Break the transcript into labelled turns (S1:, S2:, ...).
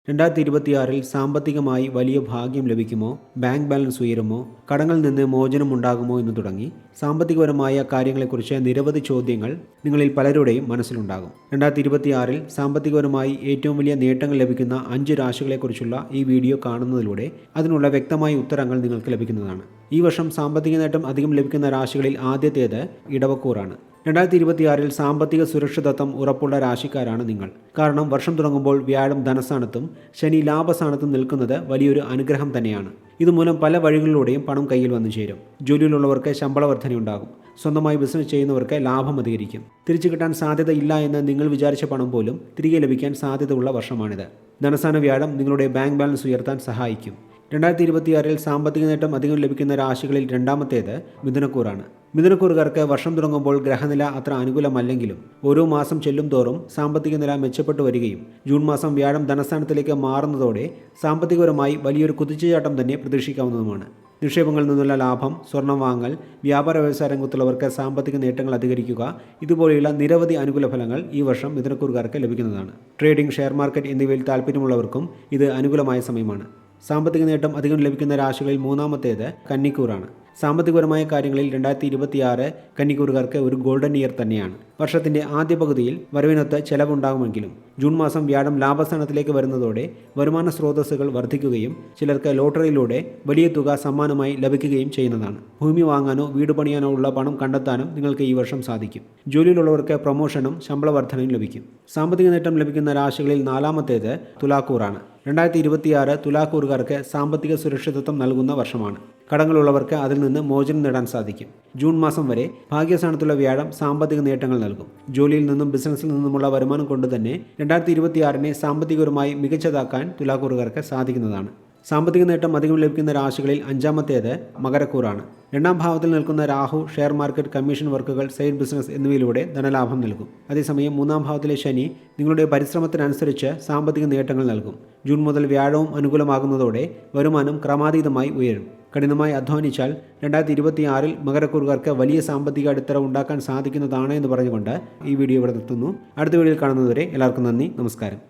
S1: 2026-ൽ സാമ്പത്തികമായി വലിയ ഭാഗ്യം ലഭിക്കുമോ? Bank balance ഉയരുമോ? കടങ്ങളിൽ നിന്ന് മോചനമുണ്ടാകുമോ എന്ന് തുടങ്ങി സാമ്പത്തികപരമായ കാര്യങ്ങളെക്കുറിച്ച് നിരവധി ചോദ്യങ്ങൾ നിങ്ങളിൽ പലരുടെയും മനസ്സിലുണ്ടാകും. 2026-ൽ സാമ്പത്തികപരമായി ഏറ്റവും വലിയ നേട്ടങ്ങൾ ലഭിക്കുന്ന 5 രാശികളെക്കുറിച്ചുള്ള ഈ വീഡിയോ കാണുന്നതിലൂടെ അതിനുള്ള വ്യക്തമായ ഉത്തരങ്ങൾ നിങ്ങൾക്ക് ലഭിക്കുന്നതാണ്. ഈ വർഷം സാമ്പത്തിക നേട്ടം അധികം ലഭിക്കുന്ന രാശികളിൽ ആദ്യത്തേത് ഇടവക്കൂറാണ്. 2026-ൽ സാമ്പത്തിക സുരക്ഷിതത്വം ഉറപ്പുള്ള രാശിക്കാരാണ് നിങ്ങൾ. കാരണം വർഷം തുടങ്ങുമ്പോൾ വ്യാഴം ധനസ്ഥാനത്തും ശനി ലാഭസ്ഥാനത്തും നിൽക്കുന്നത് വലിയൊരു അനുഗ്രഹം തന്നെയാണ്. ഇതുമൂലം പല വഴികളിലൂടെയും പണം കയ്യിൽ വന്നു ചേരും. ജോലിയിലുള്ളവർക്ക് ശമ്പള വർധനയുണ്ടാകും. സ്വന്തമായി ബിസിനസ് ചെയ്യുന്നവർക്ക് ലാഭം അധികരിക്കും. തിരിച്ചു കിട്ടാൻ സാധ്യത ഇല്ല എന്ന് നിങ്ങൾ വിചാരിച്ച പണം പോലും തിരികെ ലഭിക്കാൻ സാധ്യതയുള്ള വർഷമാണിത്. ധനസ്ഥാന വ്യാഴം നിങ്ങളുടെ ബാങ്ക് ബാലൻസ് ഉയർത്താൻ സഹായിക്കും. 2026-ൽ സാമ്പത്തിക നേട്ടം അധികം ലഭിക്കുന്ന രാശികളിൽ രണ്ടാമത്തേത് മിഥുനക്കൂറാണ്. മിഥുനക്കൂറുകാർക്ക് വർഷം തുടങ്ങുമ്പോൾ ഗ്രഹനില അത്ര അനുകൂലമല്ലെങ്കിലും ഓരോ മാസം ചെല്ലും തോറും സാമ്പത്തിക നില മെച്ചപ്പെട്ടു വരികയും ജൂൺ മാസം വ്യാഴം ധനസ്ഥാനത്തിലേക്ക് മാറുന്നതോടെ സാമ്പത്തികപരമായി വലിയൊരു കുതിച്ചുചാട്ടം തന്നെ പ്രതീക്ഷിക്കാവുന്നതുമാണ്. നിക്ഷേപങ്ങളിൽ നിന്നുള്ള ലാഭം, സ്വർണം വാങ്ങൽ, വ്യാപാര വ്യവസായ രംഗത്തുള്ളവർക്ക് സാമ്പത്തിക നേട്ടങ്ങൾ അധികരിക്കുക, ഇതുപോലെയുള്ള നിരവധി അനുകൂല ഫലങ്ങൾ ഈ വർഷം മിഥുനക്കൂറുകാർക്ക് ലഭിക്കുന്നതാണ്. ട്രേഡിംഗ്, ഷെയർ മാർക്കറ്റ് എന്നിവയിൽ താല്പര്യമുള്ളവർക്കും ഇത് അനുകൂലമായ സമയമാണ്. സാമ്പത്തിക നേട്ടം അധികം ലഭിക്കുന്ന രാശികളിൽ മൂന്നാമത്തേത് കന്നിക്കൂറാണ്. സാമ്പത്തികപരമായ കാര്യങ്ങളിൽ 2026 കന്നിക്കൂറുകാർക്ക് ഒരു ഗോൾഡൻ ഇയർ തന്നെയാണ്. വർഷത്തിൻ്റെ ആദ്യ പകുതിയിൽ വരവിനൊത്ത് ചെലവുണ്ടാകുമെങ്കിലും ജൂൺ മാസം വ്യാഴം ലാഭസ്ഥാനത്തിലേക്ക് വരുന്നതോടെ വരുമാന സ്രോതസ്സുകൾ വർദ്ധിക്കുകയും ചിലർക്ക് ലോട്ടറിയിലൂടെ വലിയ തുക സമ്മാനമായി ലഭിക്കുകയും ചെയ്യുന്നതാണ്. ഭൂമി വാങ്ങാനോ വീട് പണിയാനോ ഉള്ള പണം കണ്ടെത്താനും നിങ്ങൾക്ക് ഈ വർഷം സാധിക്കും. ജോലിയിലുള്ളവർക്ക് പ്രൊമോഷനും ശമ്പള വർധനയും ലഭിക്കും. സാമ്പത്തിക നേട്ടം ലഭിക്കുന്ന രാശികളിൽ നാലാമത്തേത് തുലാക്കൂറാണ്. 2026 തുലാക്കൂറുകാർക്ക് സാമ്പത്തിക സുരക്ഷിതത്വം നൽകുന്ന വർഷമാണ്. കടങ്ങളുള്ളവർക്ക് അതിൽ നിന്ന് മോചനം നേടാൻ സാധിക്കും. ജൂൺ മാസം വരെ ഭാഗ്യസ്ഥാനത്തുള്ള വ്യാഴം സാമ്പത്തിക നേട്ടങ്ങൾ നൽകും. ജോലിയിൽ നിന്നും ബിസിനസ്സിൽ നിന്നുമുള്ള വരുമാനം കൊണ്ട് തന്നെ 2026-നെ സാമ്പത്തികപരമായി മികച്ചതാക്കാൻ തുലാക്കൂറുകാർക്ക് സാധിക്കുന്നതാണ്. സാമ്പത്തിക നേട്ടം അധികം ലഭിക്കുന്ന രാശികളിൽ അഞ്ചാമത്തേത് മകരക്കൂറാണ്. 2ാം ഭാവത്തിൽ നിൽക്കുന്ന രാഹു ഷെയർ മാർക്കറ്റ്, കമ്മീഷൻ വർക്കുകൾ, സൈഡ് ബിസിനസ് എന്നിവയിലൂടെ ധനലാഭം നൽകും. അതേസമയം 3ാം ഭാവത്തിലെ ശനി നിങ്ങളുടെ പരിശ്രമത്തിനനുസരിച്ച് സാമ്പത്തിക നേട്ടങ്ങൾ നൽകും. ജൂൺ മുതൽ വ്യാഴവും അനുകൂലമാകുന്നതോടെ വരുമാനം ക്രമാതീതമായി ഉയരും. കഠിനമായി അധ്വാനിച്ചാൽ 2026-ൽ മകരക്കൂറുകാർക്ക് വലിയ സാമ്പത്തിക അടിത്തറ ഉണ്ടാക്കാൻ സാധിക്കുന്നതാണ് എന്ന് പറഞ്ഞുകൊണ്ട് ഈ വീഡിയോ ഇവിടെ നിർത്തുന്നു. അടുത്ത വീഡിയോയിൽ കാണുന്നതുവരെ എല്ലാവർക്കും നന്ദി, നമസ്കാരം.